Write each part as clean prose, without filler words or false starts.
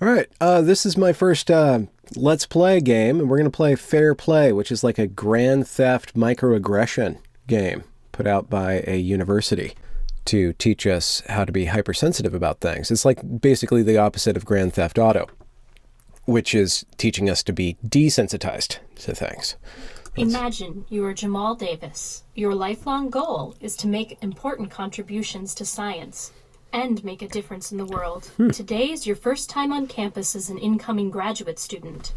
All right, this is my first Let's Play game, and we're going to play Fair Play, which is like a Grand Theft microaggression game put out by a university to teach us how to be hypersensitive about things. It's like basically the opposite of Grand Theft Auto, which is teaching us to be desensitized to things. Imagine you are Jamal Davis. Your lifelong goal is to make important contributions to science and make a difference in the world. Today is your first time on campus as an incoming graduate student.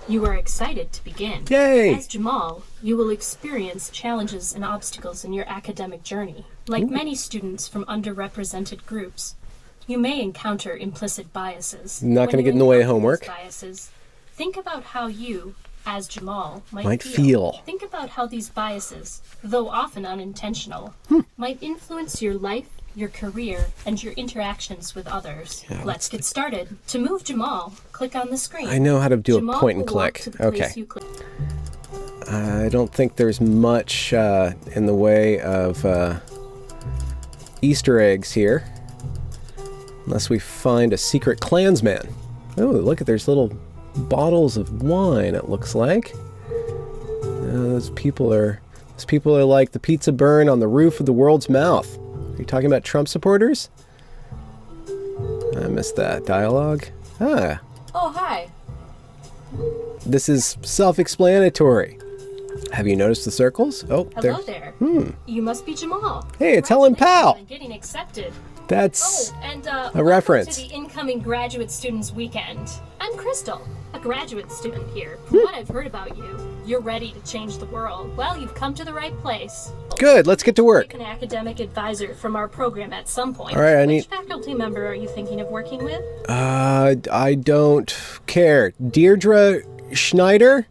You are excited to begin. Yay! As Jamal, you will experience challenges and obstacles in your academic journey. Like many students from underrepresented groups, you may encounter implicit biases. Not going to get in the way of homework. Biases, think about how you, as Jamal, might feel. Think about how these biases, though often unintentional, might influence your life, your career, and your interactions with others. Yeah, Let's get started. To move Jamal, click on the screen. I know how to do Jamal a point and will walk click. to the place you click. I don't think there's much in the way of Easter eggs here. Unless we find a secret Klansman. Oh, look at there's little bottles of wine, it looks like. Those people are like the pizza burn on the roof of the world's mouth. Are you talking about Trump supporters? I missed that dialogue. Ah. Oh, hi. This is self-explanatory. Have you noticed the circles? Oh, Hello there. You must be Jamal. Hey, it's Helen Powell. On getting accepted. That's and a reference. To the incoming graduate students weekend. I'm Crystal, a graduate student here. From what I've heard about you, you're ready to change the world. Well, you've come to the right place. Good, let's get to work. Pick an academic advisor from our program at some point. All right, Which faculty member are you thinking of working with? I don't care. Deirdre Schneider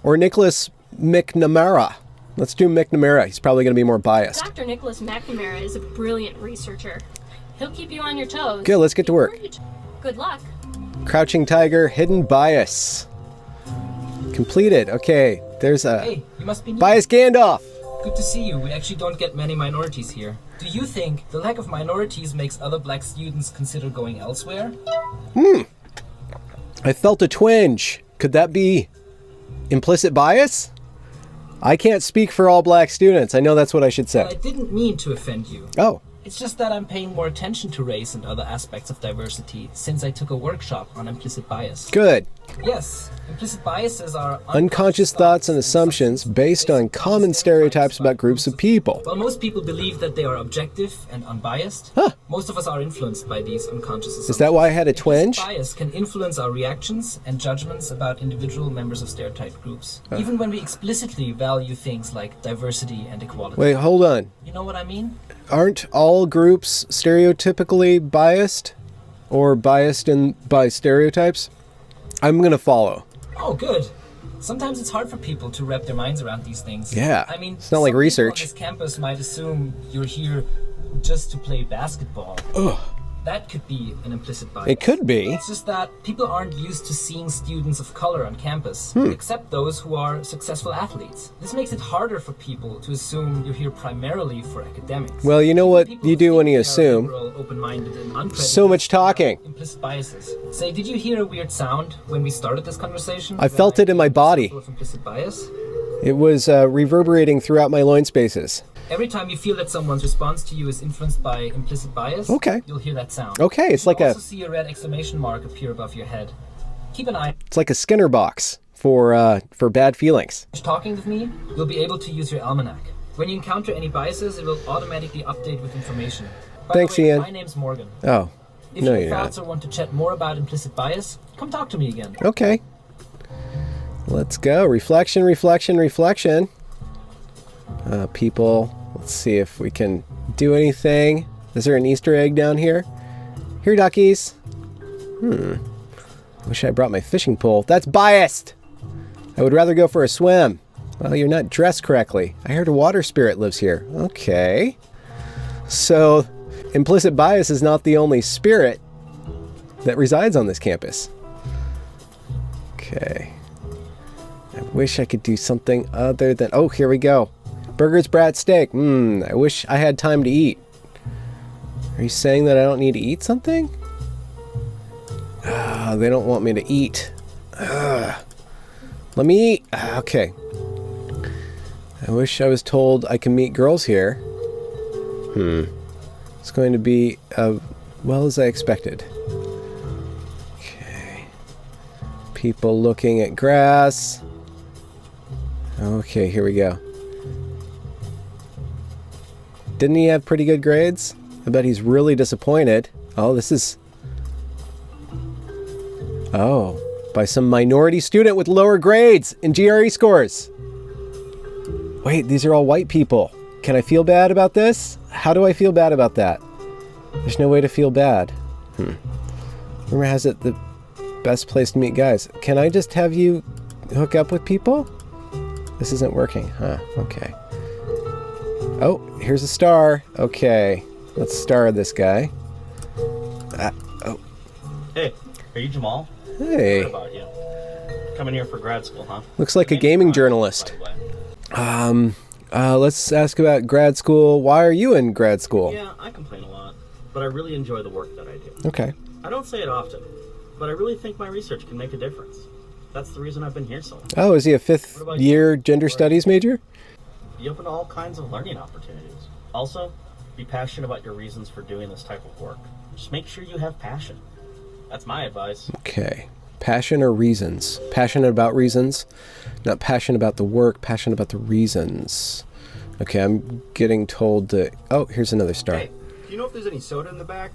or Nicholas McNamara? Let's do McNamara. He's probably going to be more biased. Dr. Nicholas McNamara is a brilliant researcher. He'll keep you on your toes. Good, let's get to work. Good luck. Crouching Tiger, Hidden Bias. Completed. Okay, there's a Hey, you must be new. Bias Gandalf. Good to see you. We actually don't get many minorities here. Do you think the lack of minorities makes other black students consider going elsewhere? I felt a twinge. Could that be implicit bias? I can't speak for all black students. I know that's what I should Well, I say. didn't mean to offend you. Oh, It's just that I'm paying more attention to race and other aspects of diversity since I took a workshop on implicit bias. good. Yes, implicit biases are Unconscious thoughts and assumptions based on common stereotypes about groups of people. While most people believe that they are objective and unbiased, most of us are influenced by these unconscious assumptions. Is that why I had a twinge? Implicit bias can influence our reactions and judgments about individual members of stereotyped groups, even when we explicitly value things like diversity and equality. Wait, hold on. You know what I mean? Aren't all groups stereotypically biased? Or biased by stereotypes? I'm gonna follow. Oh, good. Sometimes it's hard for people to wrap their minds around these things. Yeah, I mean, it's not like some people research. on this campus might assume you're here just to play basketball. Ugh. That could be an implicit bias. It could be. It's just that people aren't used to seeing students of color on campus, except those who are successful athletes. This makes it harder for people to assume you're here primarily for academics. Well, you know what People you do who when you think they are assume. liberal, open-minded, and unprejudiced So much talking. are Implicit biases. Say, did you hear a weird sound when we started this conversation? I felt it in my body. Of implicit bias. It was reverberating throughout my loin spaces. Every time you feel that someone's response to you is influenced by implicit bias, Okay. you'll hear that sound. Okay, it's like You'll a also see a red exclamation mark appear above your head. Keep an eye. it's like a Skinner box for bad feelings. Talking with me, you'll be able to use your almanac. When you encounter any biases, it will automatically update with information. By Thanks, the way, Ian. My name's Morgan. Oh, If no, you you're have not. thoughts or want to chat more about implicit bias, come talk to me again. Okay. Let's go. Reflection, reflection, reflection. People, let's see if we can do anything. Is there an Easter egg down here? Here, duckies. Wish I brought my fishing pole. That's biased. I would rather go for a swim. Well, you're not dressed correctly. I heard a water spirit lives here. Okay. So, implicit bias is not the only spirit that resides on this campus. Okay. I wish I could do something other than... Oh, here we go. Burgers, brat, steak. I wish I had time to eat. Are you saying that I don't need to eat something? They don't want me to eat. Let me eat. Okay. I wish I was told I can meet girls here. It's going to be well as I expected. Okay. People looking at grass. Okay, here we go. Didn't he have pretty good grades? I bet he's really disappointed. Oh, this is... Oh, by some minority student with lower grades in GRE scores. Wait, these are all white people. Can I feel bad about this? How do I feel bad about that? There's no way to feel bad. Rumor has it the best place to meet guys. Can I just have you hook up with people? This isn't working, huh? Okay. Oh, here's a star. Okay, let's star this guy. Oh. Hey, are you Jamal? Hey. Heard about you. Coming here for grad school, huh? Looks like a gaming journalist. Let's ask about grad school. Why are you in grad school? Yeah, I complain a lot, but I really enjoy the work that I do. Okay. I don't say it often, but I really think my research can make a difference. That's the reason I've been here so long. Oh, is he a fifth year gender studies major? Be open to all kinds of learning opportunities. Also, be passionate about your reasons for doing this type of work. Just make sure you have passion. That's my advice. Okay. Passion or reasons? Passionate about reasons? Not passionate about the work, passionate about the reasons. Okay, I'm getting told to... Oh, here's another star. Hey, do you know if there's any soda in the back?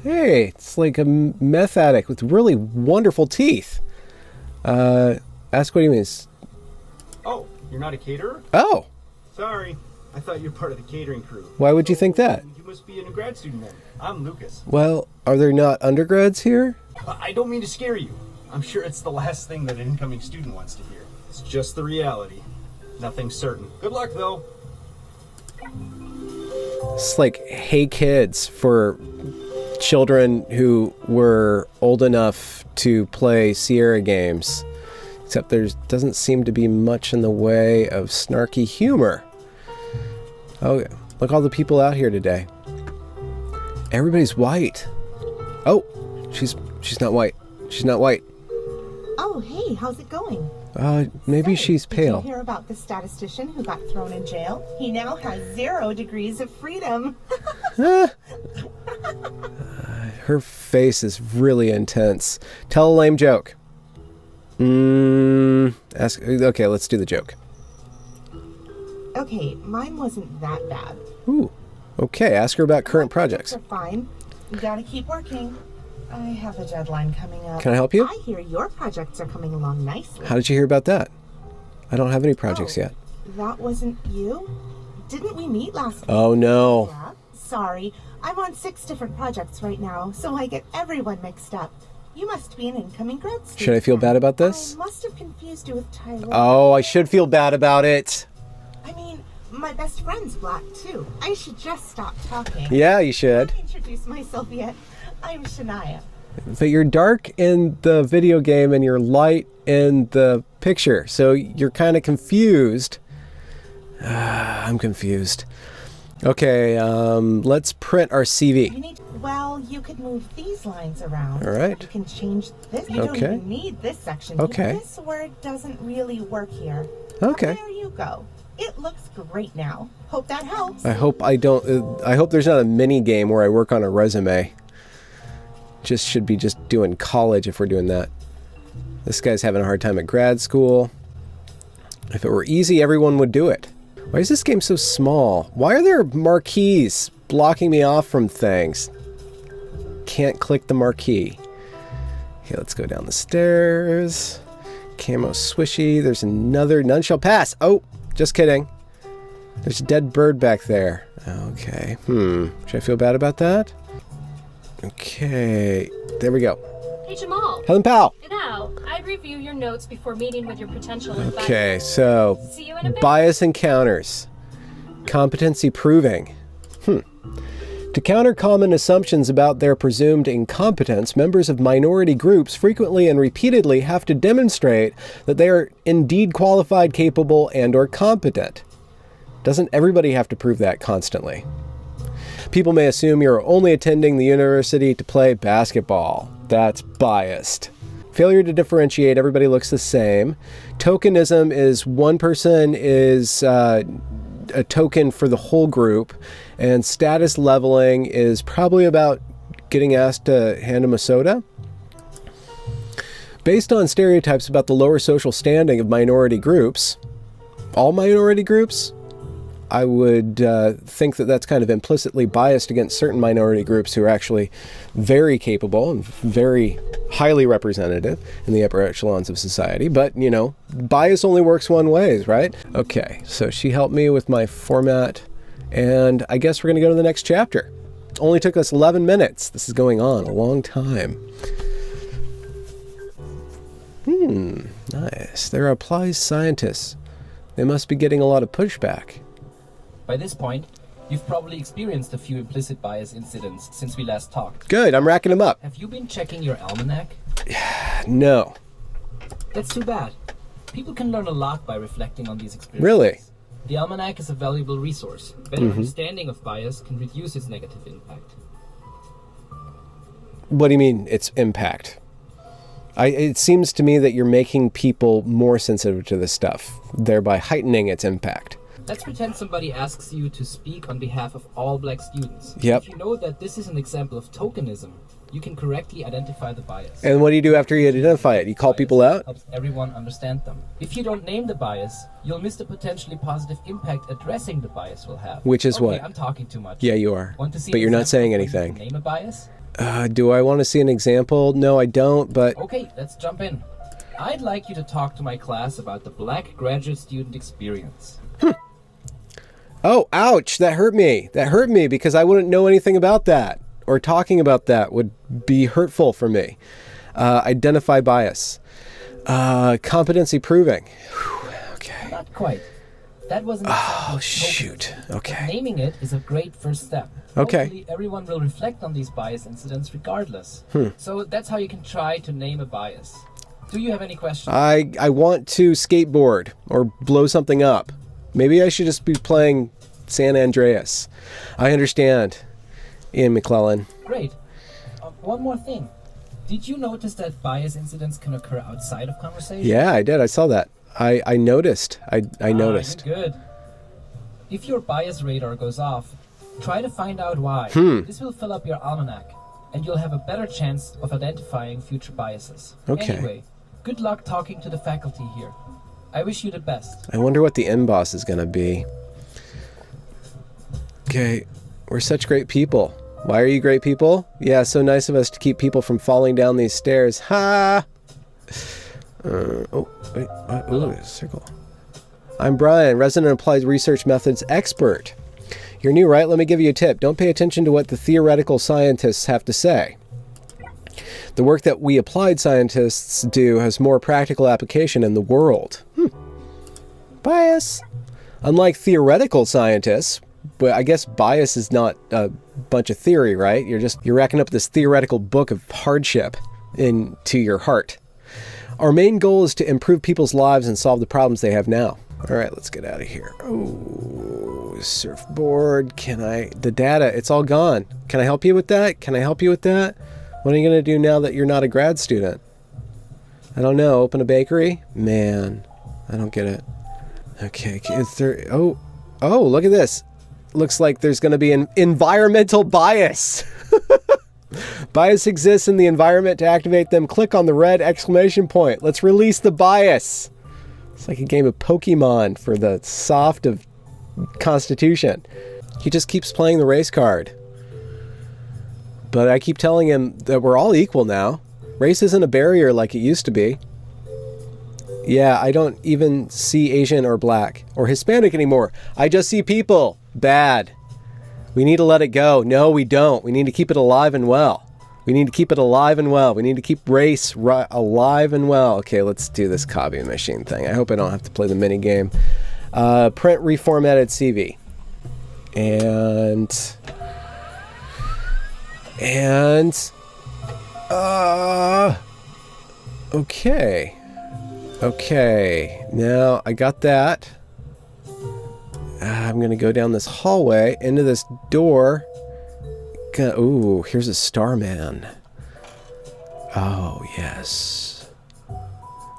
Hey, it's like a meth addict with really wonderful teeth. Ask what he means. Oh, you're not a caterer? Oh! Sorry, I thought you were part of the catering crew. Why would you think that? You must be a grad student then. I'm Lucas. Well, are there not undergrads here? I don't mean to scare you. I'm sure it's the last thing that an incoming student wants to hear. It's just the reality. Nothing's certain. Good luck, though. It's like Hey Kids for children who were old enough to play Sierra games. Except there doesn't seem to be much in the way of snarky humor. Oh, look all the people out here today. Everybody's white. Oh, she's not white. She's not white. Oh, hey, how's it going? Maybe Say, she's pale. Did you hear about the statistician who got thrown in jail? He now has 0 degrees of freedom. Her face is really intense. Tell a lame joke. Okay, let's do the joke. Okay, mine wasn't that bad. Ooh. Okay, ask her about current projects. Are fine. You gotta keep working. I have a deadline coming up. Can I help you? I hear your projects are coming along nicely. How did you hear about that? I don't have any projects yet. That wasn't you? Didn't we meet last week? Oh no. Yeah, sorry. I'm on 6 different projects right now, so I get everyone mixed up. You must be an incoming grad student. Should I feel bad about this? I must have confused you with Tyrone. Oh, I should feel bad about it. I mean, my best friend's black too. I should just stop talking. Yeah, you should. I haven't introduced myself yet. I'm Shania. But you're dark in the video game and you're light in the picture, so you're kind of confused. I'm confused. Okay, let's print our CV. Well, you could move these lines around. All right. You can change this. You don't even need this section. Okay. This word doesn't really work here. Okay. There you go. It looks great now. Hope that helps. I hope there's not a mini game where I work on a resume. Should be just doing college if we're doing that. This guy's having a hard time at grad school. If it were easy, everyone would do it. Why is this game so small? Why are there marquees blocking me off from things? Can't click the marquee. Okay, let's go down the stairs. Camo swishy. There's another. None shall pass. Oh, just kidding. There's a dead bird back there. Okay. Should I feel bad about that? Okay. There we go. Hey, Jamal. Helen Powell. Get out. I'd review your notes before meeting with your potential advisor. Okay, so See you in a bit. bias encounters. Competency proving. To counter common assumptions about their presumed incompetence, members of minority groups frequently and repeatedly have to demonstrate that they are indeed qualified, capable, and/or competent. Doesn't everybody have to prove that constantly? People may assume you're only attending the university to play basketball. That's biased. Failure to differentiate, everybody looks the same. Tokenism is one person is a token for the whole group, and status leveling is probably about getting asked to hand them a soda. Based on stereotypes about the lower social standing of minority groups, all minority groups, I would think that that's kind of implicitly biased against certain minority groups who are actually very capable and very highly representative in the upper echelons of society. But, you know, bias only works one way, right? Okay, so she helped me with my format, and I guess we're going to go to the next chapter. It only took us 11 minutes. This is going on a long time. Nice. They're applied scientists. They must be getting a lot of pushback. By this point, you've probably experienced a few implicit bias incidents since we last talked. Good, I'm racking them up. Have you been checking your almanac? No. That's too bad. People can learn a lot by reflecting on these experiences. Really? The almanac is a valuable resource. Better understanding of bias can reduce its negative impact. What do you mean, its impact? It seems to me that you're making people more sensitive to this stuff, thereby heightening its impact. Let's pretend somebody asks you to speak on behalf of all black students. Yep. If you know that this is an example of tokenism, you can correctly identify the bias. And what do you do after you identify it? You call people out? Helps everyone understand them. If you don't name the bias, you'll miss the potentially positive impact addressing the bias will have. Which is okay, what? I'm talking too much. Yeah, you are. Want to see But an you're not example saying of when you anything. can Name a bias? Do I want to see an example? No, I don't, but... Okay, let's jump in. I'd like you to talk to my class about the black graduate student experience. Oh, ouch, that hurt me. That hurt me because I wouldn't know anything about that. Or talking about that would be hurtful for me. Identify bias. Competency proving. Whew, okay. Not quite. That was an example Oh, of shoot. tokenism. Okay. Naming it is a great first step. Okay. Hopefully everyone will reflect on these bias incidents regardless. So that's how you can try to name a bias. Do you have any questions? I want to skateboard or blow something up. Maybe I should just be playing San Andreas. I understand, Ian McClellan. Great. One more thing. Did you notice that bias incidents can occur outside of conversation? Yeah, I did. I saw that. I noticed. I noticed. Good. If your bias radar goes off, try to find out why. This will fill up your almanac, and you'll have a better chance of identifying future biases. Okay. Anyway, good luck talking to the faculty here. I wish you the best. I wonder what the end boss is going to be. Okay, we're such great people. Why are you great people? Yeah, so nice of us to keep people from falling down these stairs. Ha! Oh, wait, what? Ooh, there's a circle. I'm Brian, resident applied research methods expert. You're new, right? Let me give you a tip. Don't pay attention to what the theoretical scientists have to say. The work that we applied scientists do has more practical application in the world. Bias. Unlike theoretical scientists, but I guess bias is not a bunch of theory, right? You're racking up this theoretical book of hardship into your heart. Our main goal is to improve people's lives and solve the problems they have now. All right, let's get out of here. Oh, surfboard. The data, it's all gone. Can I help you with that? Can I help you with that? What are you going to do now that you're not a grad student? I don't know. Open a bakery? Man, I don't get it. Okay, is there... Oh, look at this. Looks like there's going to be an environmental bias. Bias exists in the environment. To activate them, click on the red exclamation point. Let's release the bias. It's like a game of Pokemon for the soft of Constitution. He just keeps playing the race card. But I keep telling him that we're all equal now. Race isn't a barrier like it used to be. Yeah, I don't even see Asian or black or Hispanic anymore. I just see people. Bad. We need to let it go. No, we don't. We need to keep it alive and well. We need to keep it alive and well. We need to keep race alive and well. Okay, let's do this copy machine thing. I hope I don't have to play the mini game. Print reformatted CV. Okay, now I got that. I'm gonna go down this hallway into this door. Ooh, here's a Starman. Oh, yes.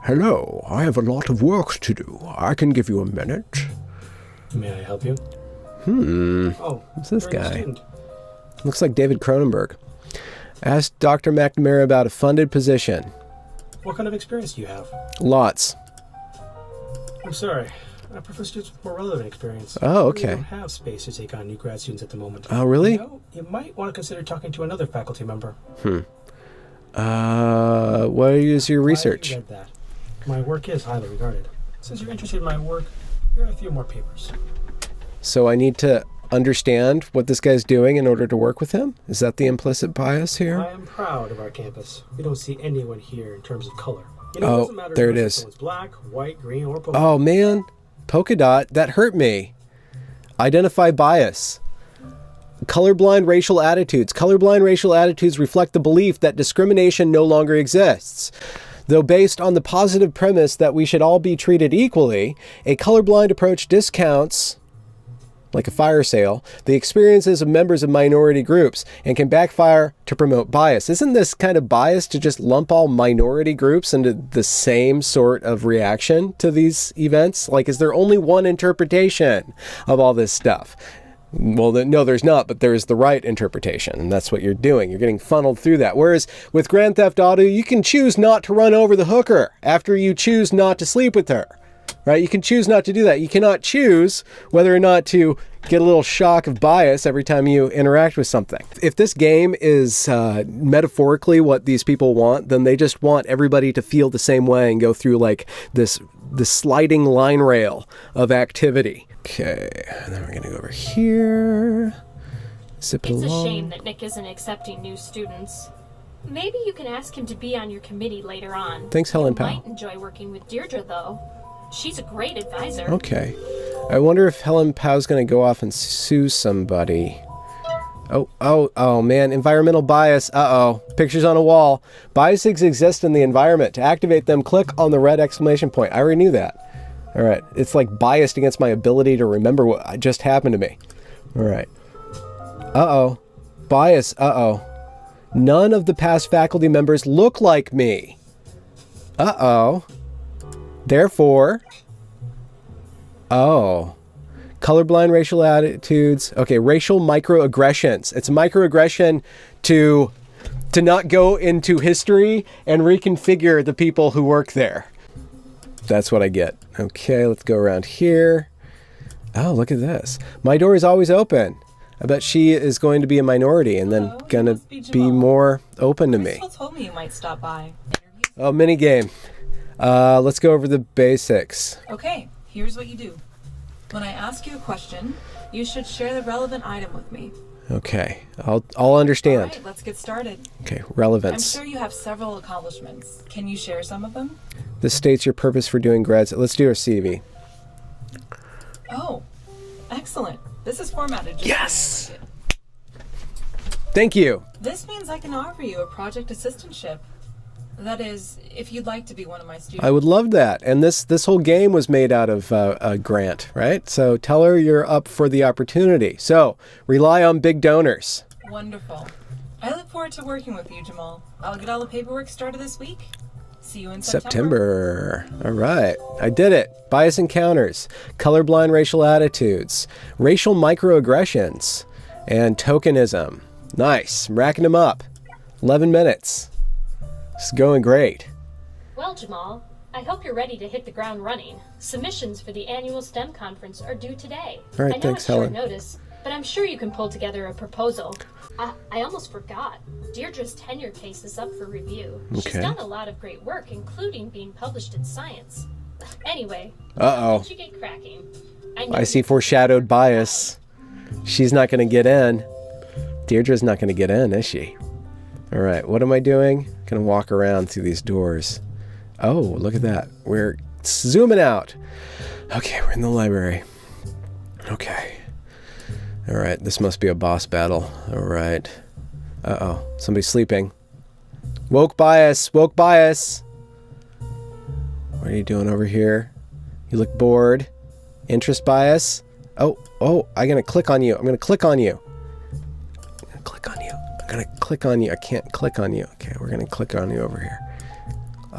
Hello, I have a lot of work to do. I can give you a minute. May I help you? Oh, Who's this you're the guy? student. Looks like David Cronenberg. Ask Dr. McNamara about a funded position. What kind of experience do you have? Lots. I'm sorry. I prefer students with more relevant experience. Oh, We okay. don't have space to take on new grad students at the moment. Oh, really? No, you might want to consider talking to another faculty member. What is your research? I read that. My work is highly regarded. Since you're interested in my work, here are a few more papers. So I need to understand what this guy's doing in order to work with him? Is that the implicit bias I here? am proud of our campus. We don't see anyone here in terms of color. You Oh, it doesn't matter there if it is. someone's black, white, green, or purple. Oh, man. Polka dot. That hurt me. Identify bias. Colorblind racial attitudes. Colorblind racial attitudes reflect the belief that discrimination no longer exists. Though based on the positive premise that we should all be treated equally, a colorblind approach discounts, like a fire sale, the experiences of members of minority groups and can backfire to promote bias. Isn't this kind of bias to just lump all minority groups into the same sort of reaction to these events? Like, is there only one interpretation of all this stuff? Well, no, there's not, but there's the right interpretation, and that's what you're doing. You're getting funneled through that. Whereas with Grand Theft Auto, you can choose not to run over the hooker after you choose not to sleep with her. Right? You can choose not to do that. You cannot choose whether or not to get a little shock of bias every time you interact with something. If this game is metaphorically what these people want, then they just want everybody to feel the same way and go through like this sliding line rail of activity. Okay, and then we're gonna go over here. Zip it It's a along. shame that Nick isn't accepting new students. Maybe you can ask him to be on your committee later on. Thanks, Helen You Powell. might enjoy working with Deirdre, though. She's a great advisor. Okay. I wonder if Helen Powell's going to go off and sue somebody. Oh, man. Environmental bias. Uh-oh. Pictures on a wall. Biases exist in the environment. To activate them, click on the red exclamation point. I already knew that. All right. It's like biased against my ability to remember what just happened to me. All right. Uh-oh. Bias. Uh-oh. None of the past faculty members look like me. Uh-oh. Therefore, colorblind racial attitudes. Okay, racial microaggressions. It's a microaggression to not go into history and reconfigure the people who work there. That's what I get. Okay, let's go around here. Oh, look at this. My door is always open. I bet she is going to be a minority and then Hello, you gonna must be be Jamal. more open to me. Crystal told me you might stop by. Oh, mini game. Let's go over the basics. Okay, here's what you do. When I ask you a question, you should share the relevant item with me. Okay, I'll understand. All right, let's get started. Okay, I'm relevance. sure you have several accomplishments. Can you share some of them? This states your purpose for doing grads. Let's do our CV. Oh, excellent. This is formatted just Yes! the way I like it. Thank you. This means I can offer you a project assistantship. That is, if you'd like to be one of my students. I would love that. And this whole game was made out of a grant, right? So tell her you're up for the opportunity. So rely on big donors. Wonderful. I look forward to working with you, Jamal. I'll get all the paperwork started this week. See you in September. September. All right. I did it. Bias encounters, colorblind racial attitudes, racial microaggressions, and tokenism. Nice. I'm racking them up. 11 minutes. It's going great. Well, Jamal, I hope you're ready to hit the ground running. Submissions for the annual STEM conference are due today. All right, I know thanks, it's short Helen. notice, but I'm sure you can pull together a proposal. I almost forgot. Deirdre's tenure case is up for review. She's Okay. done a lot of great work, including being published in Science. Anyway, Uh-oh. did you get cracking? know I see you- foreshadowed bias. She's not going to get in. Deirdre's not going to get in, is she? All right, what am I doing? Going to walk around through these doors. Oh, look at that. We're zooming out. Okay, we're in the library. Okay. All right, this must be a boss battle. All right. Uh-oh, somebody's sleeping. Woke bias, woke bias. What are you doing over here? You look bored. Interest bias. Oh, I'm going to click on you. I'm going to click on you. I'm going to click on you. I'm going to click click on you. I can't click on you. Okay, we're gonna click on you over here.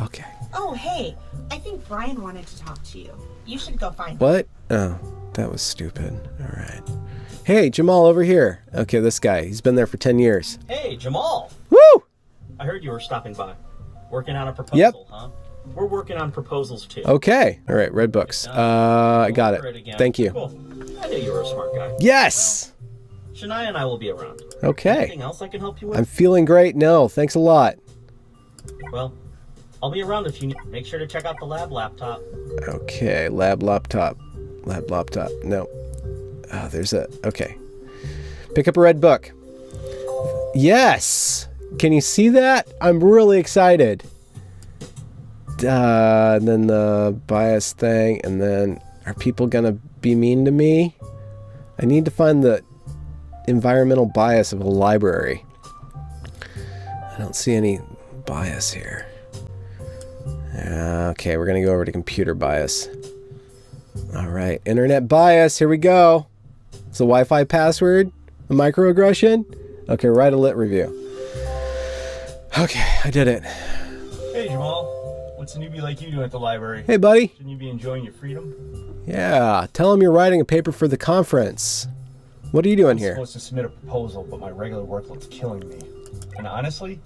Okay. Oh, hey. I think Brian wanted to talk to you. You should go find him. What? Oh, that was stupid. All right. Hey, Jamal over here. Okay, this guy. He's been there for 10 years. Hey, Jamal! Woo! I heard you were stopping by. Working on a proposal, Yep. huh? We're working on proposals too. Okay. All right, red books. I got Over it. again. Thank you. Cool. I knew you were a smart guy. Yes! Shania and I will be around. Okay. Anything else I can help you with? I'm feeling great. No, thanks a lot. Well, I'll be around if you need. Make sure to check out the lab laptop. Okay, lab laptop. Lab laptop. No. Oh, there's a... Okay. Pick up a red book. Yes! Can you see that? I'm really excited. And then the bias thing, and then are people gonna be mean to me? I need to find the environmental bias of a library. I don't see any bias here. Okay, we're gonna go over to computer bias. All right, internet bias, here we go. It's a Wi-Fi password, a microaggression. Okay, write a lit review. Okay, I did it. Hey, Jamal. What's a newbie like you doing at the library? Hey, buddy. Shouldn't you be enjoying your freedom? Yeah, tell him you're writing a paper for the conference. What are you doing I'm here? supposed to submit a proposal, but my regular workload's killing me. And honestly,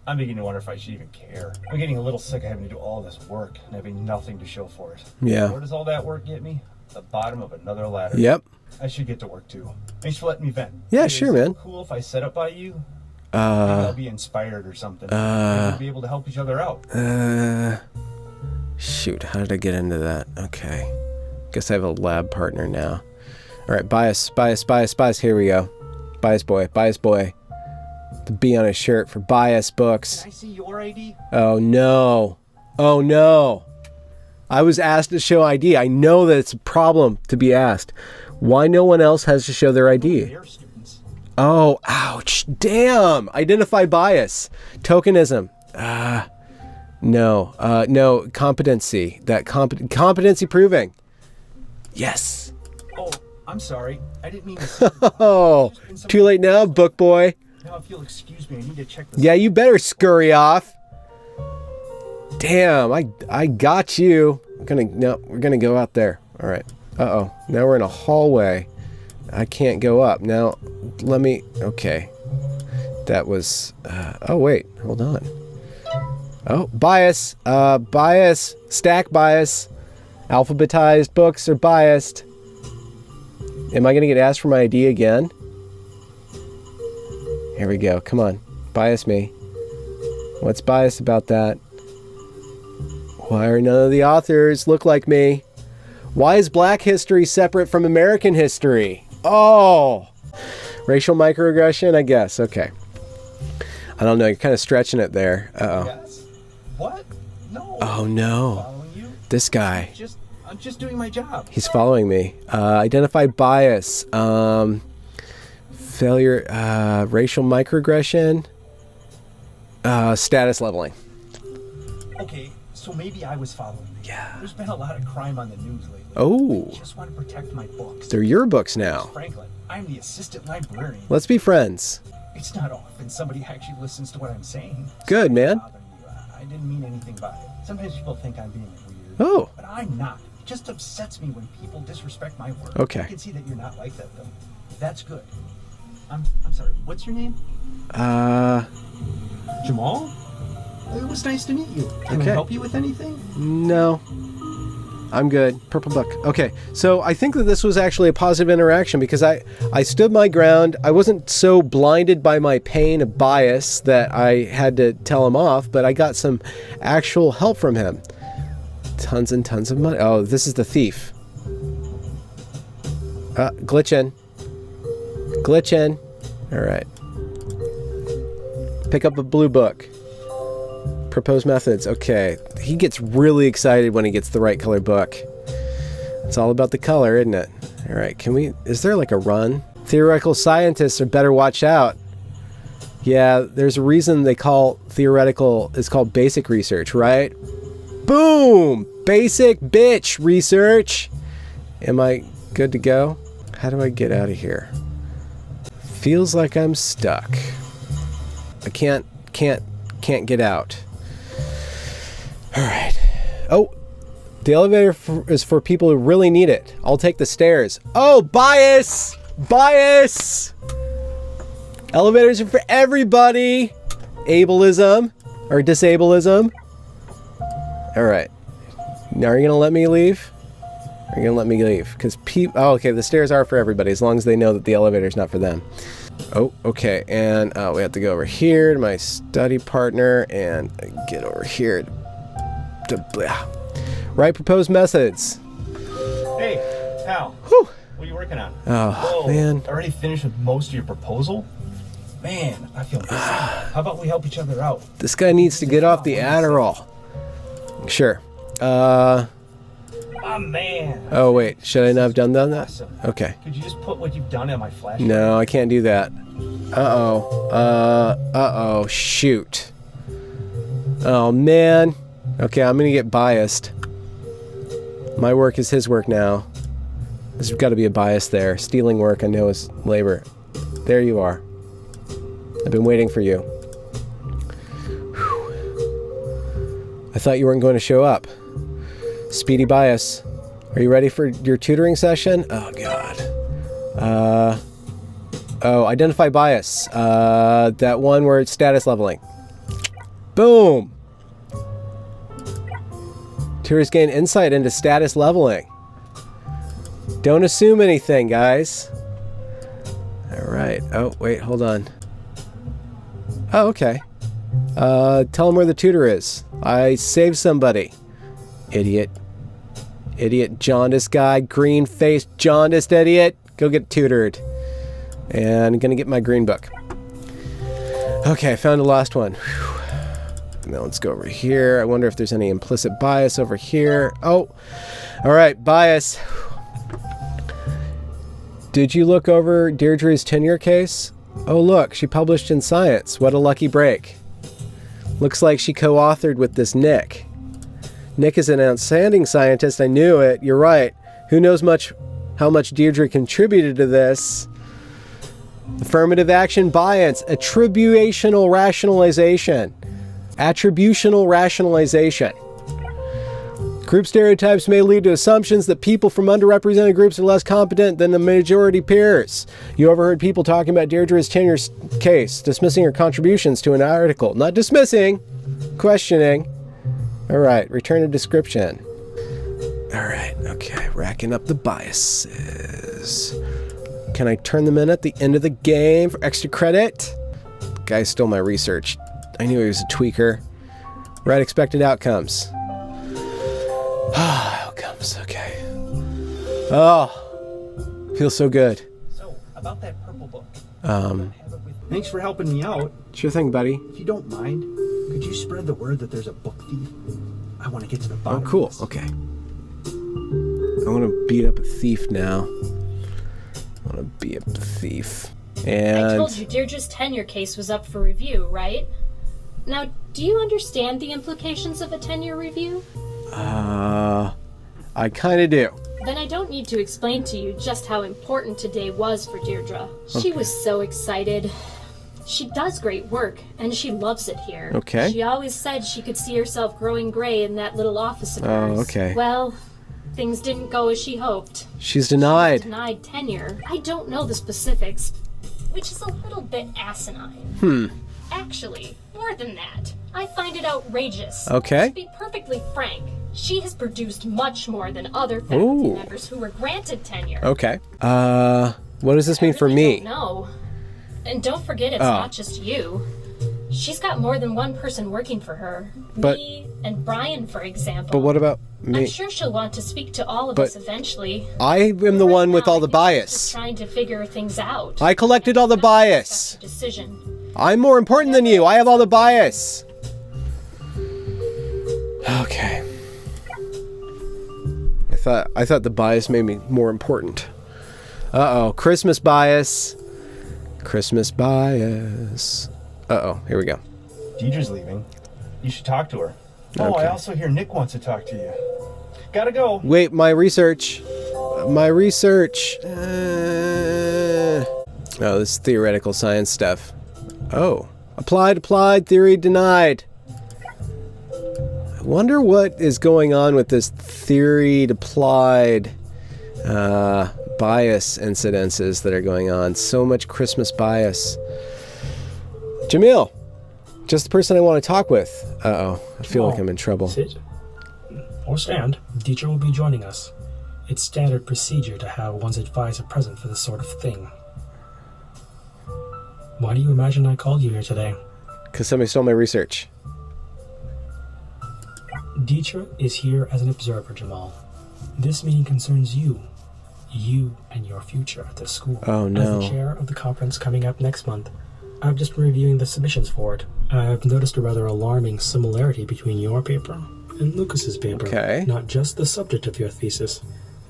I'm beginning to wonder if I should even care. I'm getting a little sick of having to do all this work and having nothing to show for it. Yeah. Where does all that work get me? The bottom of another ladder. Yep. I should get to work too. Thanks for letting me vent. Yeah, Hey, sure, is it man. Cool if I set up by you. Maybe I'll be inspired or something. Maybe we'll be able to help each other out. Shoot, how did I get into that? Okay. Guess I have a lab partner now. All right, bias. Here we go. Bias boy. The B on his shirt for bias books. Can I see your ID? Oh no. Oh no. I was asked to show ID. I know that it's a problem to be asked. Why no one else has to show their ID? They're students. Oh, ouch. Damn. Identify bias. Tokenism. No, competency. That competency proving. Yes. Oh, I'm sorry. I didn't mean to. Oh, too late now, book boy. Now, if you'll excuse me, I need to check this. Yeah, you better scurry off. Damn, I got you. We're gonna go out there. All right. Uh-oh. Now we're in a hallway. I can't go up. Now, let me... Okay. That was... oh, wait. Hold on. Oh, bias. Bias. Stack bias. Alphabetized books are biased. Am I going to get asked for my ID again? Here we go. Come on. Bias me. What's biased about that? Why are none of the authors look like me? Why is Black history separate from American history? Oh! Racial microaggression, I guess. Okay. I don't know. You're kind of stretching it there. Uh-oh. Yes. What? No. Oh, no. Following you? This guy. I'm just doing my job. He's following me. Identify bias. Failure. Racial microaggression. Status leveling. Okay, so maybe I was following you. Yeah. There's been a lot of crime on the news lately. Oh. I just want to protect my books. They're your books now. Franklin, I'm the assistant librarian. Let's be friends. It's not often somebody actually listens to what I'm saying. Good, man. Bothering you. I didn't mean anything by it. Sometimes people think I'm being weird. Oh. But I'm not. It just upsets me when people disrespect my work. Okay. I can see that you're not like that, though. That's good. I'm sorry. What's your name? Jamal? It was nice to meet you. Can I Okay. help you with anything? No. I'm good. Purple book. Okay, so I think that this was actually a positive interaction because I stood my ground. I wasn't so blinded by my pain of bias that I had to tell him off, but I got some actual help from him. Tons and tons of money. Oh, this is the thief. Glitching. All right. Pick up a blue book. Propose methods. Okay. He gets really excited when he gets the right color book. It's all about the color, isn't it? All right. Is there like a run? Theoretical scientists are better watch out. Yeah, there's a reason they call theoretical is called basic research, right? Boom! Basic bitch research. Am I good to go? How do I get out of here? Feels like I'm stuck. I can't get out. All right. Oh, the elevator is for people who really need it. I'll take the stairs. Oh, bias! Bias! Elevators are for everybody. Ableism or disableism. All right. Now, are you gonna let me leave? Are you gonna let me leave? Because oh, okay. The stairs are for everybody as long as they know that the elevator's not for them. Oh, okay. And we have to go over here to my study partner and get over here to write proposed methods. Hey, Al. Whew. What are you working on? Oh, Whoa, man. Already finished with most of your proposal? Man, I feel busy. How about we help each other out? This guy needs to get off the Adderall. Sure. Oh, man. Oh, wait. Should I not have done that? Awesome. Okay. Could you just put what you've done on my flash? No, I can't do that. Uh-oh. Shoot. Oh, man. Okay, I'm gonna get biased. My work is his work now. There's got to be a bias there. Stealing work, I know, is labor. There you are. I've been waiting for you. Whew. I thought you weren't going to show up. Speedy bias. Are you ready for your tutoring session? Oh, God. Oh, identify bias. That one where it's status leveling. Boom! Tutors gain insight into status leveling. Don't assume anything, guys. Alright. Oh, wait, hold on. Oh, okay. Tell them where the tutor is. I saved somebody. Idiot. Idiot jaundiced guy. Green-faced jaundiced idiot. Go get tutored. And I'm gonna get my green book. Okay, I found the last one. Whew. Now let's go over here. I wonder if there's any implicit bias over here. Oh! Alright, bias. Did you look over Deirdre's tenure case? Oh look, she published in Science. What a lucky break. Looks like she co-authored with this Nick. Nick is an outstanding scientist, I knew it. You're right. Who knows how much Deirdre contributed to this? Affirmative action bias. Attributional rationalization. Attributional rationalization. Group stereotypes may lead to assumptions that people from underrepresented groups are less competent than the majority peers. You overheard people talking about Deirdre's tenure case, dismissing her contributions to an article. Not dismissing, questioning. Alright, return a description. Alright, okay, racking up the biases. Can I turn them in at the end of the game for extra credit? Guy stole my research. I knew he was a tweaker. Right expected outcomes. Outcomes, okay. Oh, feels so good. So, about that purple book. Thanks for helping me out. Sure thing, buddy. If you don't mind, could you spread the word that there's a book thief? I want to get to the bottom Oh, cool. of this. Okay. I want to beat up a thief now. I want to beat up the thief. And I told you Deirdre's tenure case was up for review, right? Now, do you understand the implications of a tenure review? I kind of do. Then I don't need to explain to you just how important today was for Deirdre. She was so excited. She does great work, and she loves it here. Okay. She always said she could see herself growing gray in that little office of hers. Oh, okay. Well, things didn't go as she hoped. She's denied. Denied tenure. I don't know the specifics, which is a little bit asinine. Actually, more than that, I find it outrageous. Okay. To be perfectly frank, she has produced much more than other faculty Ooh. members who were granted tenure. Okay. What does this mean for me? No. And don't forget, it's not just you. She's got more than one person working for her. But- Me and Brian, for example. But what about I'm me? sure she'll want to speak to all of But- us eventually. I am the Right one with now, all I the think she's bias. just trying to figure things out. I collected all the Not to bias. expect a decision. I'm more important than you. I have all the bias. Okay. I thought the bias made me more important. Uh-oh. Christmas bias. Christmas bias. Uh-oh. Here we go. Deirdre's leaving. You should talk to her. Oh, Okay. I also hear Nick wants to talk to you. Gotta go. Wait, my research. My research. Oh, this is theoretical science stuff. Oh, Applied, theory denied. I wonder what is going on with this theory applied bias incidences that are going on. So much Christmas bias. Jamil, just the person I want to talk with. Uh-oh, I feel like I'm in trouble. Sit or stand. The teacher will be joining us. It's standard procedure to have one's advisor present for this sort of thing. Why do you imagine I called you here today? Because somebody stole my research. Dietra is here as an observer, Jamal. This meeting concerns you and your future at this school. Oh, no. As the chair of the conference coming up next month, I've just been reviewing the submissions for it. I've noticed a rather alarming similarity between your paper and Lucas's paper. Okay. Not just the subject of your thesis,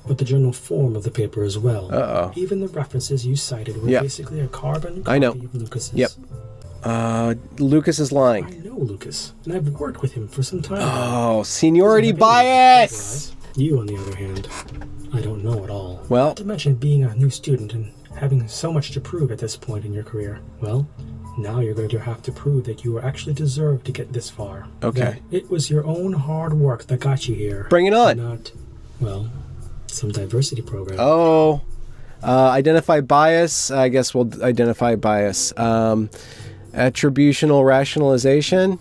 but the general form of the paper as well. Uh-oh. Even the references you cited were basically a carbon copy of Lucas's. Yep. Lucas is lying. I know Lucas, and I've worked with him for some time. Oh, seniority bias! You, on the other hand, I don't know at all. Well, Not to mention being a new student and having so much to prove at this point in your career. Well, now you're going to have to prove that you actually deserve to get this far. Okay. That it was your own hard work that got you here. Bring it on. Not, well, some diversity program. Oh, identify bias. I guess we'll identify bias. Attributional rationalization.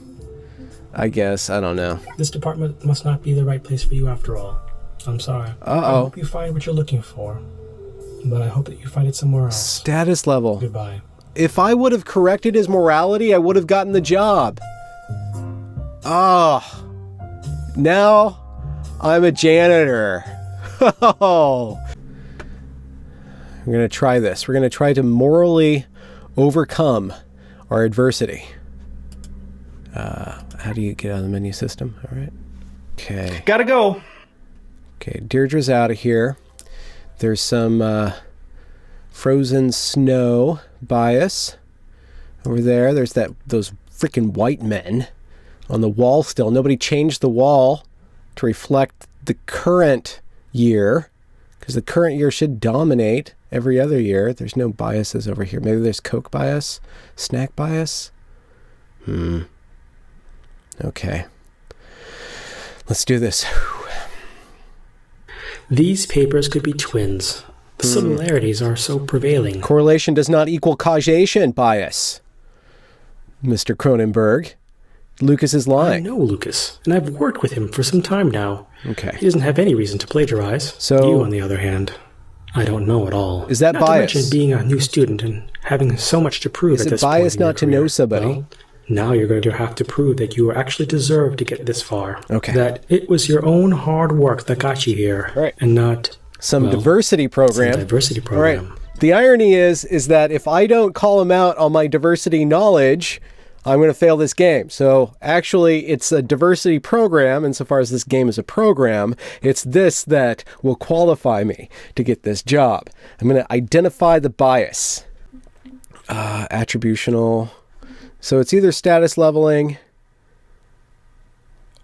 I guess. I don't know. This department must not be the right place for you after all. I'm sorry. I hope you find what you're looking for. But I hope that you find it somewhere else. Status level. Goodbye. If I would have corrected his morality, I would have gotten the job. Oh. Now I'm a janitor. Oh. We're going to try this. We're going to try to morally overcome our adversity. How do you get out of the menu system? All right. Okay. Gotta go. Okay, Deirdre's out of here. There's some frozen snow bias over there. There's those freaking white men on the wall still. Nobody changed the wall to reflect the current year, because the current year should dominate every other year. There's no biases over here. Maybe there's Coke bias, snack bias. Okay. Let's do this. These papers could be twins. The similarities are so prevailing. Correlation does not equal causation bias, Mr. Cronenberg. Lucas is I lying. know Lucas, and I've worked with him for some time now. Okay. He doesn't have any reason to plagiarize. So- you, on the other hand, I don't know at all. Is that not bias? To mention being a new student and having so much to prove Is at it this bias point in your not to know career. somebody? Well, now you're going to have to prove that you actually deserve to get this far. Okay. That it was your own hard work that got you here, Right. and not Some diversity program. some diversity All right. program. The irony is that if I don't call him out on my diversity knowledge, I'm going to fail this game. So actually, it's a diversity program. Insofar as this game is a program, it's this that will qualify me to get this job. I'm going to identify the bias. Attributional. So it's either status leveling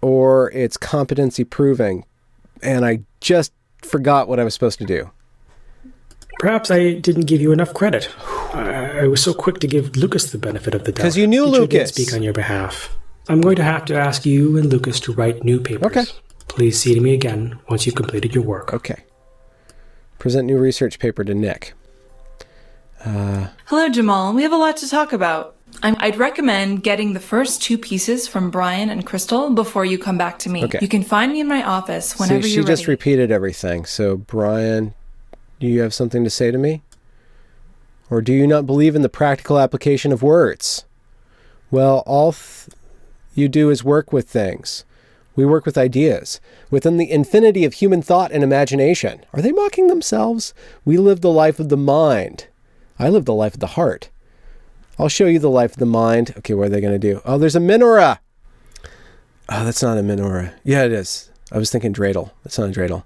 or it's competency proving. And I just forgot what I was supposed to do. Perhaps I didn't give you enough credit. I was so quick to give Lucas the benefit of the doubt. 'Cause you knew Teacher did Lucas. speak on your behalf. I'm going to have to ask you and Lucas to write new papers. Okay. Please see to me again once you've completed your work. Okay. Present new research paper to Nick. Hello, Jamal. We have a lot to talk about. I'd recommend getting the first two pieces from Brian and Crystal before you come back to me. Okay. You can find me in my office whenever See, she you're ready. just repeated everything. So, Brian, do you have something to say to me? Or do you not believe in the practical application of words? Well, all you do is work with things. We work with ideas. Within the infinity of human thought and imagination. Are they mocking themselves? We live the life of the mind. I live the life of the heart. I'll show you the life of the mind. Okay, what are they going to do? Oh, there's a menorah. Oh, that's not a menorah. Yeah, it is. I was thinking dreidel. That's not a dreidel.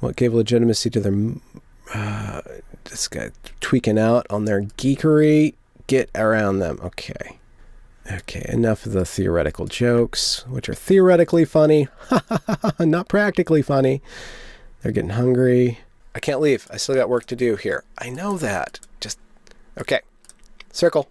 What gave legitimacy to their... this guy tweaking out on their geekery. Get around them. Okay. Okay, enough of the theoretical jokes, which are theoretically funny. Not practically funny. They're getting hungry. I can't leave. I still got work to do here. I know that. Just... Okay. Circle.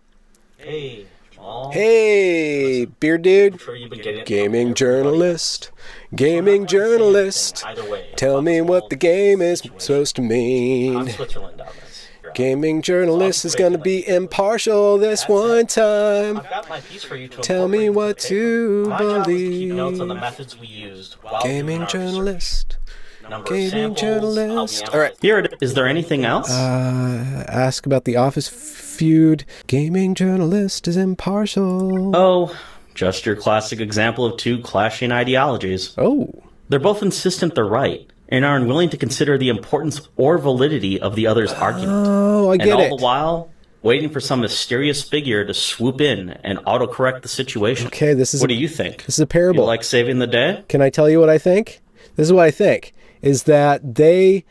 Hey, Jamal. Hey, beard dude. I'm sure you've been getting it Gaming from journalist. everybody. Gaming I'm not gonna say journalist. anything either way Tell about me this what whole the game is situation. supposed to I'm mean. Switzerland on this. Gaming journalist is going to be impartial this one time. I've got my piece for you to Tell me incorporate what into the to paper. My job is to keep notes on the believe. methods we used while Gaming doing our journalist. research. Number of Gaming samples, journalist. how we All right. Here it is. Is there anything else? Ask about the Office feud. Gaming journalist is impartial. Oh, just your classic example of two clashing ideologies. Oh. They're both insistent they're right and are unwilling to consider the importance or validity of the other's argument. Oh, I And get all it. the while, waiting for some mysterious figure to swoop in and autocorrect the situation. Okay, this is What do you think? This is a parable. You like saving the day? Can I tell you what I think? This is what I think, is that the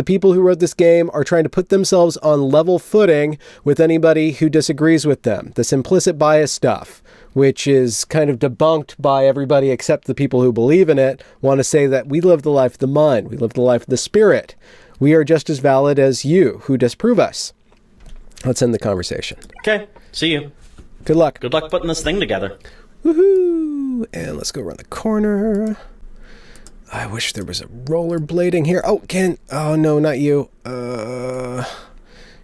people who wrote this game are trying to put themselves on level footing with anybody who disagrees with them. This implicit bias stuff, which is kind of debunked by everybody except the people who believe in it, want to say that we live the life of the mind, we live the life of the spirit. We are just as valid as you who disprove us. Let's end the conversation. Okay, see you. Good luck. Good luck putting this thing together. Woohoo! And let's go around the corner. I wish there was a rollerblading here. Oh, oh no, not you.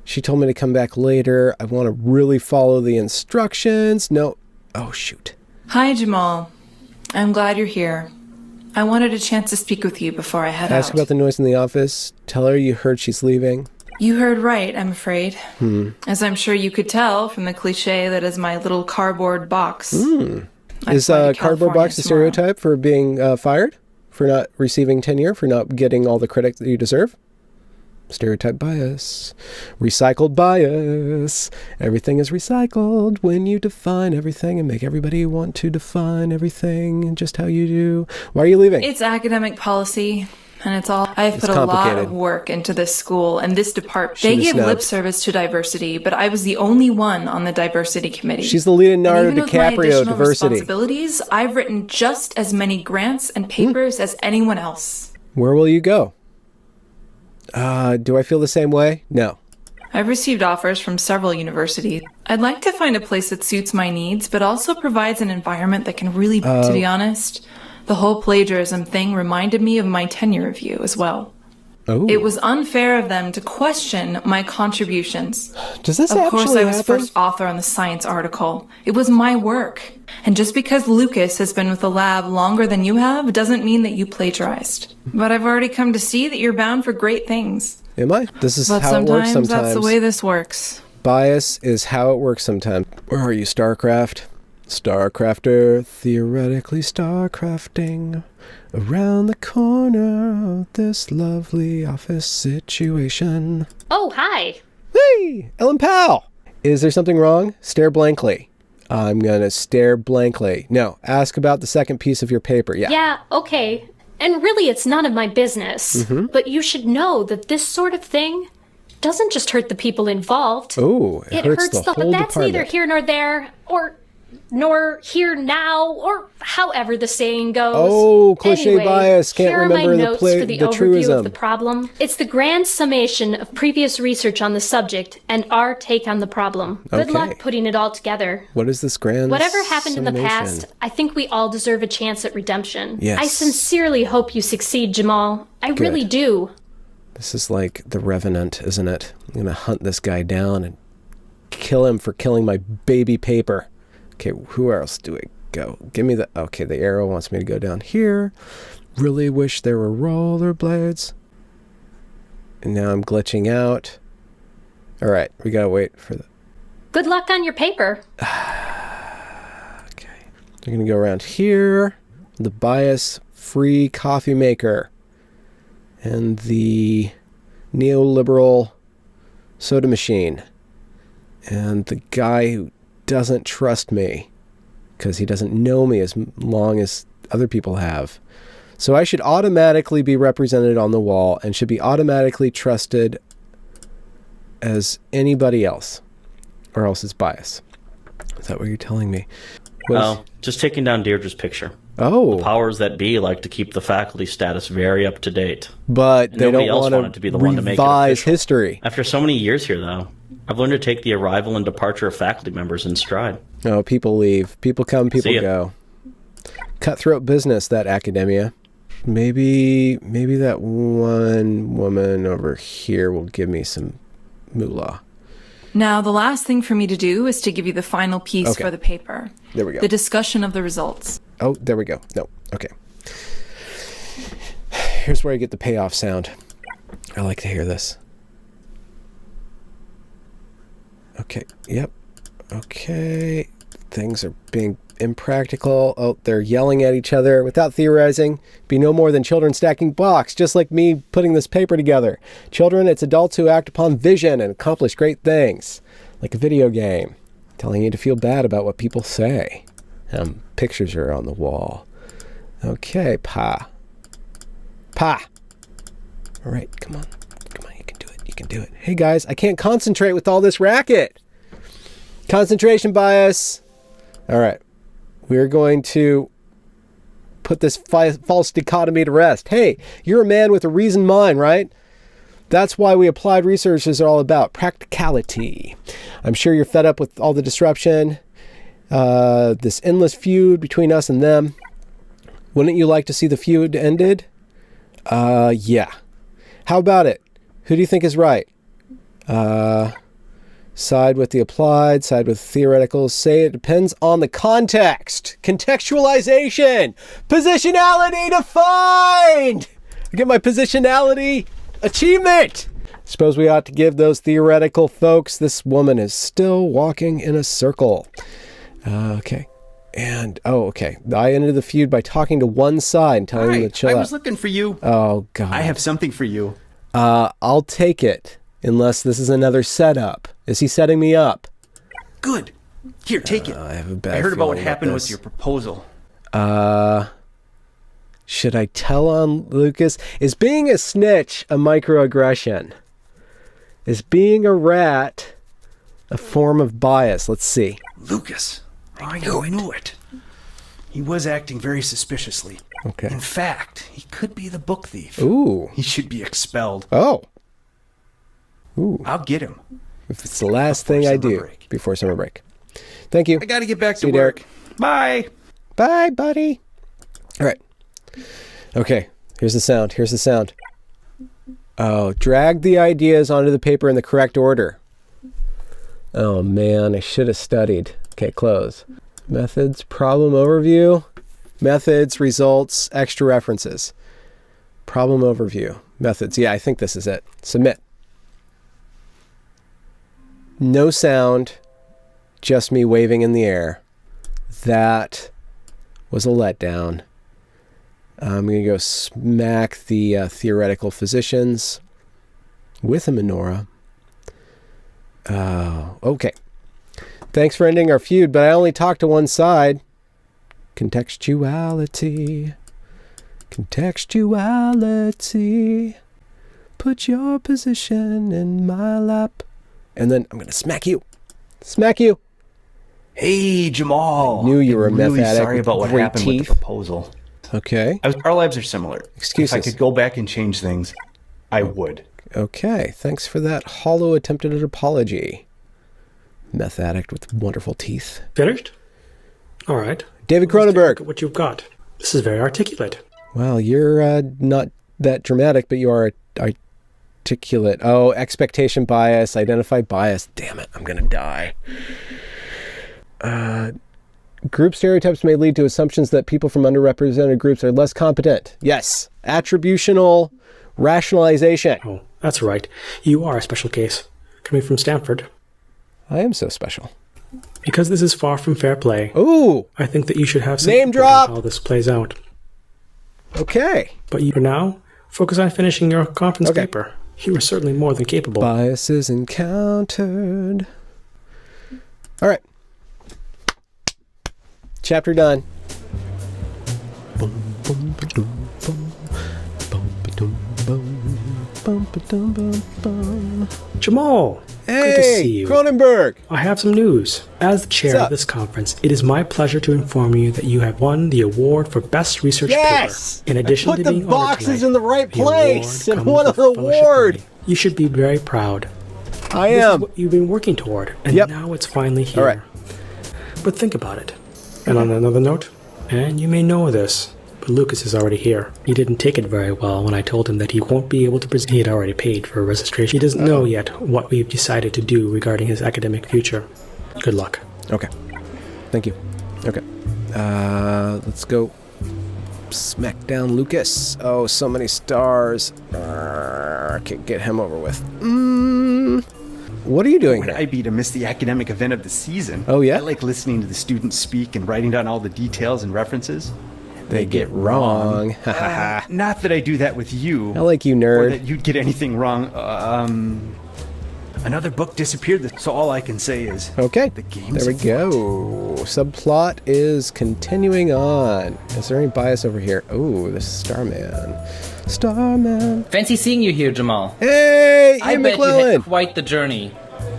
She told me to come back later. I want to really follow the instructions. No. Oh, shoot. Hi, Jamal. I'm glad you're here. I wanted a chance to speak with you before I head Ask out. about the noise in the office. Tell her you heard she's leaving. You heard right, I'm afraid. As I'm sure you could tell from the cliche that is my little cardboard box. I Is fly to cardboard box California a tomorrow. stereotype for being fired? For not receiving tenure? For not getting all the credit that you deserve? Stereotype bias. Recycled bias. Everything is recycled when you define everything and make everybody want to define everything just how you do. Why are you leaving? It's academic policy, and it's all. I've put a lot complicated. of work into this school and this department. She They was give lip snubbed. service to diversity, but I was the only one on the diversity committee. She's the Leonardo And even with my DiCaprio additional diversity. responsibilities, I've written just as many grants and papers as anyone else. Where will you go? Do I feel the same way? No. I've received offers from several universities. I'd like to find a place that suits my needs, but also provides an environment that can really, to be honest, the whole plagiarism thing reminded me of my tenure review as well. Oh. It was unfair of them to question my contributions. Does this Of course, actually I was happen? first author on the science article. It was my work. And just because Lucas has been with the lab longer than you have doesn't mean that you plagiarized. But I've already come to see that you're bound for great things. Am I? This is But how it works sometimes sometimes. that's the way this works. Bias is how it works sometimes. Where are you, StarCraft? StarCrafter, theoretically StarCrafting around the corner of this lovely office situation. Oh, hi. Hey, Ellen Powell! Is there something wrong? Stare blankly. I'm gonna stare blankly. No, ask about the second piece of your paper. Yeah. Yeah, okay. And really, it's none of my business. But you should know that this sort of thing doesn't just hurt the people involved. Oh, it hurts the but whole that's neither department. here nor there, or nor here now, or however the saying goes. Oh, cliche Anyway, bias. Can't here remember are my the notes play- for the the overview truism. of the problem. It's the grand summation of previous research on the subject and our take on the problem. Good Okay. luck putting it all together. What is this grand Whatever happened in the summation? past, I think we all deserve a chance at redemption. Yes. I sincerely hope you succeed, Jamal. I really do. This is like the Revenant, isn't it? I'm gonna hunt this guy down and kill him for killing my baby paper. Okay, who else do I go? Give me the... Okay, the arrow wants me to go down here. Really wish there were rollerblades. And now I'm glitching out. All right, we gotta wait for the... Good luck on your paper. Okay. We're gonna go around here. The bias-free coffee maker. And the neoliberal soda machine. And the guy who doesn't trust me because he doesn't know me as long as other people have. So I should automatically be represented on the wall and should be automatically trusted as anybody else, or else it's bias. Is that what you're telling me? Oh, just taking down Deirdre's picture. Oh, Powers that be like to keep the faculty status very up to date. but they Nobody don't else want wanted to be the one to make it revise official. history. After so many years here, though, I've learned to take the arrival and departure of faculty members in stride. Oh, people leave. People come, people See ya. go. Cutthroat business, that academia. Maybe that one woman over here will give me some moolah. Now, the last thing for me to do is to give you the final piece Okay. for the paper. There we go. The discussion of the results. Oh, there we go. No, okay. Here's where I get the payoff sound. I like to hear this. Okay, yep. Okay. Things are being impractical. Oh, they're yelling at each other without theorizing. Be no more than children stacking blocks, just like me putting this paper together. Children, it's adults who act upon vision and accomplish great things. Like a video game, telling you to feel bad about what people say. Pictures are on the wall. Okay, Pa. Pa! All right, come on. Come on, you can do it. You can do it. Hey, guys, I can't concentrate with all this racket. Concentration bias. All right. We're going to put this false dichotomy to rest. Hey, you're a man with a reasoned mind, right? That's why we applied research is all about practicality. I'm sure you're fed up with all the disruption, this endless feud between us and them. Wouldn't you like to see the feud ended? Yeah. How about it? Who do you think is right? Side with the applied, side with theoretical. Say it depends on the context. Contextualization. Positionality defined. I get my positionality achievement. Suppose we ought to give those theoretical folks. This woman is still walking in a circle. Okay. And, okay. I ended the feud by talking to one side and telling them to chill out. I was looking for you. Oh, God. I have something for you. I'll take it, unless this is another setup. Is he setting me up? Good. Here, take it. I have a bad I heard about what feeling happened this. with your proposal. Should I tell on Lucas? Is being a snitch a microaggression? Is being a rat a form of bias? Let's see. Lucas. I knew it. He was acting very suspiciously. Okay. In fact, he could be the book thief. Ooh. He should be expelled. Oh. Ooh. I'll get him. If it's the last thing I do before summer break. Thank you. I gotta get back to See you, work. Derek. Bye. Bye, buddy. All right. Okay. Here's the sound. Here's the sound. Oh, drag the ideas onto the paper in the correct order. Oh, man. I should have studied. Okay, close. Methods, problem overview, methods, results, extra references. Problem overview, methods. Yeah, I think this is it. Submit. No sound, just me waving in the air. That was a letdown. I'm going to go smack the theoretical physicians with a menorah. Okay. Thanks for ending our feud, but I only talked to one side. Contextuality. Contextuality. Put your position in my lap. And then I'm going to smack you. Smack you. Hey, Jamal. I knew you were a I'm meth really addict sorry with about what great happened with teeth. the proposal. Okay. Our lives are similar. Excuses. If I could go back and change things, I would. Okay. Thanks for that hollow attempted apology. Meth addict with wonderful teeth. Finished? All right. David Let's take a Cronenberg. look at what you've got. This is very articulate. Well, you're not that dramatic, but you are articulate. Oh, expectation bias, identify bias. Damn it, I'm going to die. Group stereotypes may lead to assumptions that people from underrepresented groups are less competent. Yes. Attributional rationalization. Oh, that's right. You are a special case. Coming from Stanford. I am so special. Because this is far from fair play. Ooh. I think that you should have some Name input on drop. how this plays out. Okay. But you, for now, focus on finishing your conference Okay. paper. You are certainly more than capable. Biases encountered. All right. Chapter done. Jamal! Hey, good to see you. Cronenberg! I have some news. As the chair What's of up? this conference, it is my pleasure to inform you that you have won the award for Best Research Yes! Paper. In addition I put to the being honored boxes tonight, in the right the place award and comes won an with fellowship award. money. You should be very proud. I This am. is what you've been working toward, and Yep. now it's finally here. All right. But think about it. And on another note, and you may know this, but Lucas is already here. He didn't take it very well when I told him that he won't be able to present. He had already paid for registration. He doesn't know yet what we've decided to do regarding his academic future. Good luck. Okay. Thank you. Okay. Let's go smack down Lucas. Oh, so many stars. I can't get him over with. What are you doing Would here? I be to miss the academic event of the season? Oh, yeah? I like listening to the students speak and writing down all the details and references. They get wrong. Not that I do that with you. I like you, Or nerd. that you'd get anything wrong. Another book disappeared, so all I can say is... Okay, The game's there we go. Subplot is continuing on. Is there any bias over here? Oh, this is Starman. Starman. Fancy seeing you here, Jamal. Hey, I Ian bet you had McClellan. quite the journey.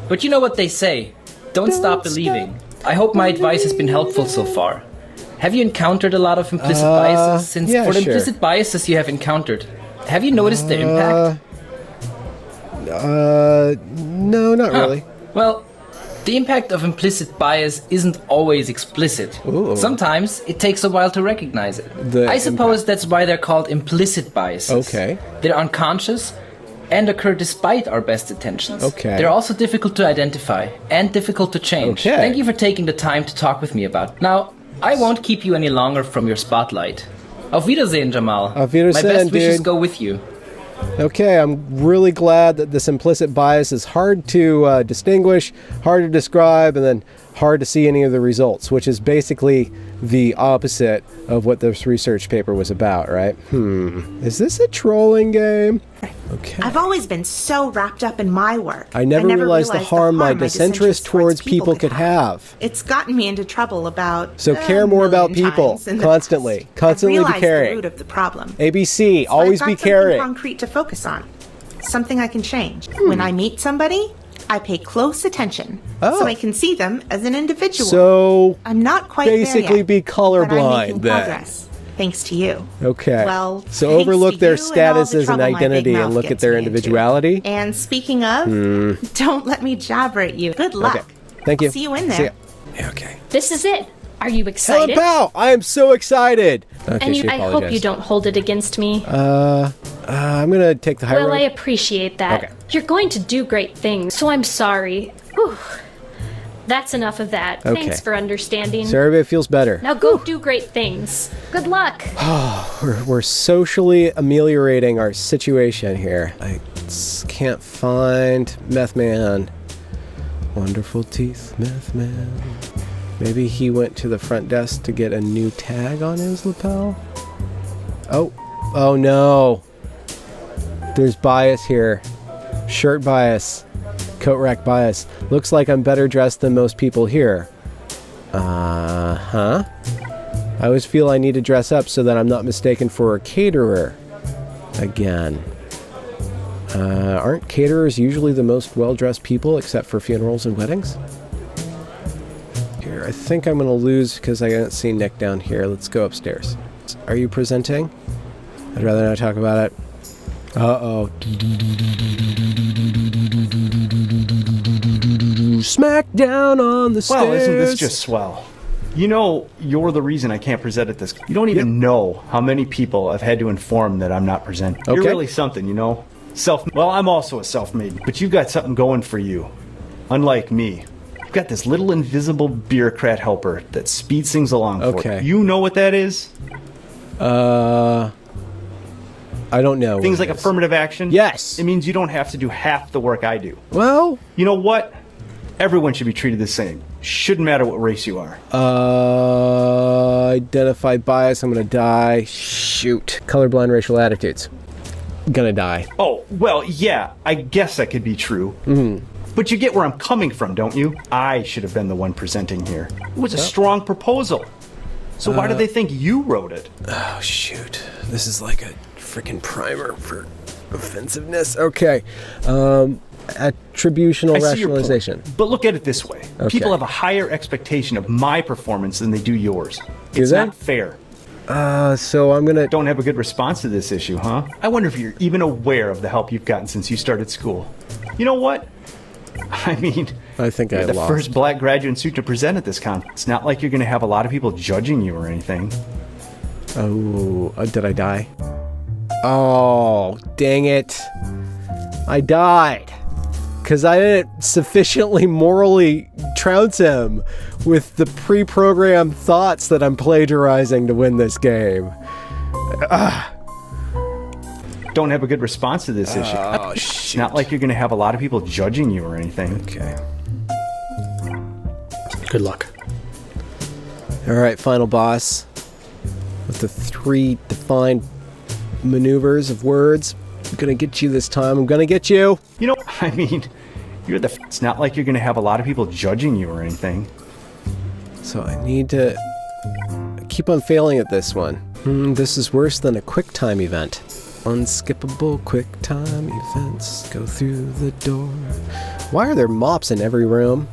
But you know what they say. Don't stop believing. I hope my advice has been helpful so far. Have you encountered a lot of implicit biases? Since yeah, for the sure. implicit biases you have encountered, have you noticed the impact? No, not really. Well, the impact of implicit bias isn't always explicit. Ooh. Sometimes it takes a while to recognize it. The I suppose that's why they're called implicit biases. Okay. They're unconscious and occur despite our best intentions. Okay. They're also difficult to identify and difficult to change. Okay. Thank you for taking the time to talk with me about it. Now, I won't keep you any longer from your spotlight. Auf Wiedersehen, Jamal. Auf Wiedersehen, My best wishes dude. go with you. Okay, I'm really glad that this implicit bias is hard to distinguish, hard to describe, and then hard to see any of the results, which is basically the opposite of what this research paper was about, right? Is this a trolling game? Okay. I've always been so wrapped up in my work. I never realized the harm my disinterest towards people could have. It's gotten me into trouble about So care more about people, constantly. Constantly be I've realized caring. the root of the problem. ABC, So always I've be got something caring. concrete to focus on. Something I can change. When I meet somebody, I pay close attention so I can see them as an individual. So I'm not quite there basically yet, be but I'm making colorblind then. progress, thanks to you. Okay. Well, so thanks overlook to their you and all the statuses and trouble my big identity and mouth look at gets their me into. individuality. And speaking of, don't let me jabber at you. Good luck. Okay. Thank you. See you in See there. ya. Okay. This is it. Are you Helen excited? Powell, I am so excited. Okay, And she I hope apologized. you don't hold it against me. I'm gonna take the high Well, road. I appreciate that. Okay. You're going to do great things, so I'm sorry. Whew. That's enough of that. Okay. Thanks for understanding. So everybody feels better. Now go do great things. Good luck. We're socially ameliorating our situation here. I can't find Meth Man. Wonderful teeth, Meth Man. Maybe he went to the front desk to get a new tag on his lapel? Oh no. There's bias here. Shirt bias. Coat rack bias. Looks like I'm better dressed than most people here. I always feel I need to dress up so that I'm not mistaken for a caterer. Again. Aren't caterers usually the most well-dressed people except for funerals and weddings? Here, I think I'm gonna lose because I don't see Nick down here. Let's go upstairs. Are you presenting? I'd rather not talk about it. Uh-oh. Smack down on the stairs. Well, isn't this just swell? You know, you're the reason I can't present at this. You don't even know how many people I've had to inform that I'm not presenting. You're Okay. really something, you know? Well, I'm also a self-made, but you've got something going for you. Unlike me. You've got this little invisible bureaucrat helper that speeds things along for Okay. you. You know what that is? I don't know. Things what like it is. affirmative action? Yes. It means you don't have to do half the work I do. Well, You know what? Everyone should be treated the same. Shouldn't matter what race you are. identify bias. I'm gonna die. Shoot. Colorblind racial attitudes. Gonna die. Oh, well, yeah, I guess that could be true. But you get where I'm coming from, don't you? I should have been the one presenting here. It was a strong proposal. So why do they think you wrote it? Oh, shoot. This is like a freaking primer for offensiveness. Okay. Attributional I see your point. rationalization. But look at it this way. Okay. People have a higher expectation of my performance than they do yours. Do It's they? not fair. So I'm gonna... Don't have a good response to this issue, huh? I wonder if you're even aware of the help you've gotten since you started school. You know what? I mean, I think you're I the lost. first black graduate student to present at this con. It's not like you're going to have a lot of people judging you or anything. Oh, did I die? Oh, dang it. I died. Because I didn't sufficiently morally trounce him with the pre-programmed thoughts that I'm plagiarizing to win this game. Don't have a good response to this issue. Oh, It's not like you're going to have a lot of people judging you or anything. Okay. Good luck. All right, final boss. With the 3 defined maneuvers of words. I'm gonna get you this time. I'm gonna get you. You know, I mean, it's not like you're going to have a lot of people judging you or anything. So I need to keep on failing at this one. This is worse than a quick time event. Unskippable quick time events go through the door. Why are there mops in every room?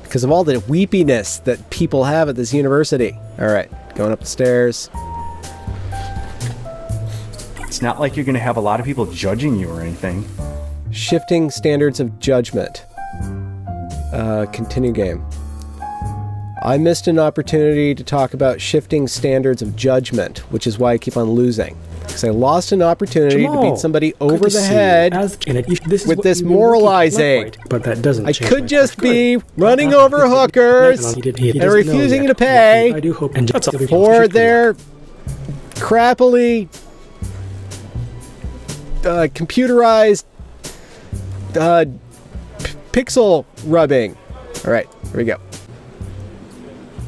Because of all the weepiness that people have at this university. All right, going up the stairs. It's not like you're going to have a lot of people judging you or anything. Shifting standards of judgment. Continue game. I missed an opportunity to talk about shifting standards of judgment, which is why I keep on losing. Because I lost an opportunity to beat somebody over the head with this moralizing. But that doesn't I change could my just point. be running over hookers and refusing to pay for their crappily computerized pixel rubbing. All right, here we go.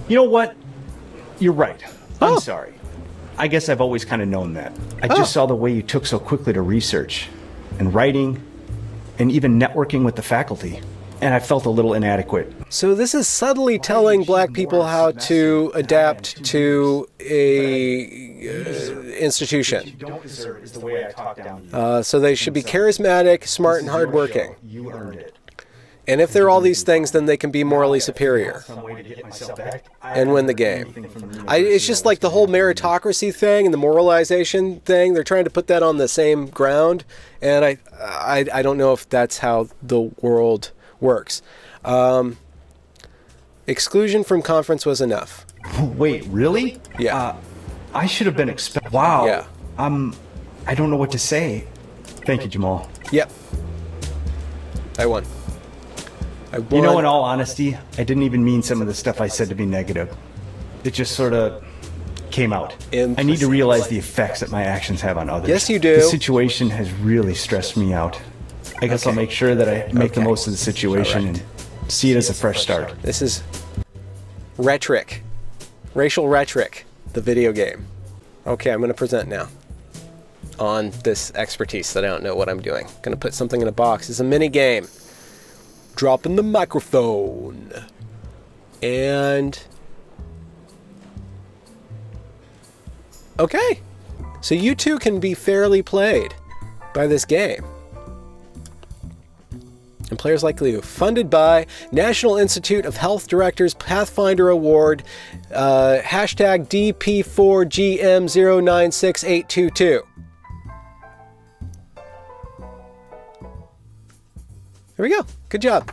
You know what? You're right. I'm sorry. I guess I've always kind of known that. I just saw the way you took so quickly to research and writing and even networking with the faculty. And I felt a little inadequate. So this is subtly telling black people how to adapt to a institution. So they should be charismatic, smart, and hardworking. You earned it. And if they're all these things, then they can be morally superior and win the game. It's just like the whole meritocracy thing and the moralization thing. They're trying to put that on the same ground, and I don't know if that's how the world works. Exclusion from conference was enough. Wait, really? Yeah. I should have been expelled. Wow. Yeah. I don't know what to say. Thank you, Jamal. Yep. I won. You know, in all honesty, I didn't even mean some of the stuff I said to be negative. It just sort of came out. I need to realize the effects that my actions have on others. Yes, you do. The situation has really stressed me out. I guess I'll make sure that I make the most of the situation and see it as a fresh start. This is rhetoric. Racial rhetoric, the video game. Okay, I'm going to present now on this expertise that I don't know what I'm doing. Going to put something in a box. It's a mini game. Drop in the microphone. And... okay. So you two can be fairly played by this game. And players likely funded by National Institute of Health Directors Pathfinder Award, hashtag DP4GM096822. There we go. Good job.